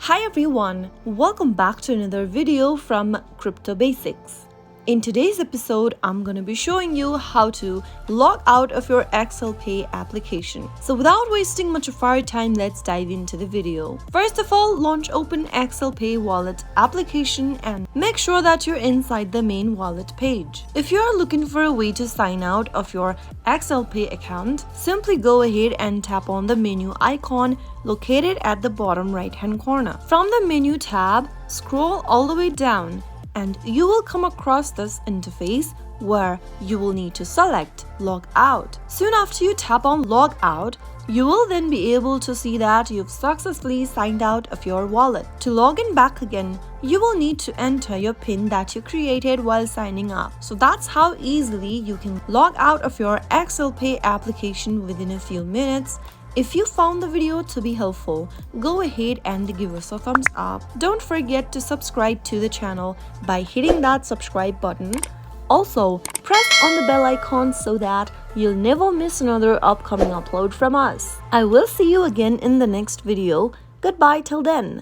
Hi everyone, welcome back to another video from Crypto Basics. In today's episode, I'm going to be showing you how to log out of your XcelPay application. So without wasting much of our time, let's dive into the video. First of all, launch open XcelPay wallet application and make sure that you're inside the main wallet page. If you're looking for a way to sign out of your XcelPay account, simply go ahead and tap on the menu icon located at the bottom right hand corner. From the menu tab, scroll all the way down and you will come across this interface where you will need to select log out. Soon after you tap on log out, you will then be able to see that you've successfully signed out of your wallet. To log in back again, you will need to enter your PIN that you created while signing up. So that's how easily you can log out of your XcelPay application within a few minutes. If you found the video to be helpful, go ahead and give us a thumbs up. Don't forget to subscribe to the channel by hitting that subscribe button. Also, press on the bell icon so that you'll never miss another upcoming upload from us. I will see you again in the next video. Goodbye till then.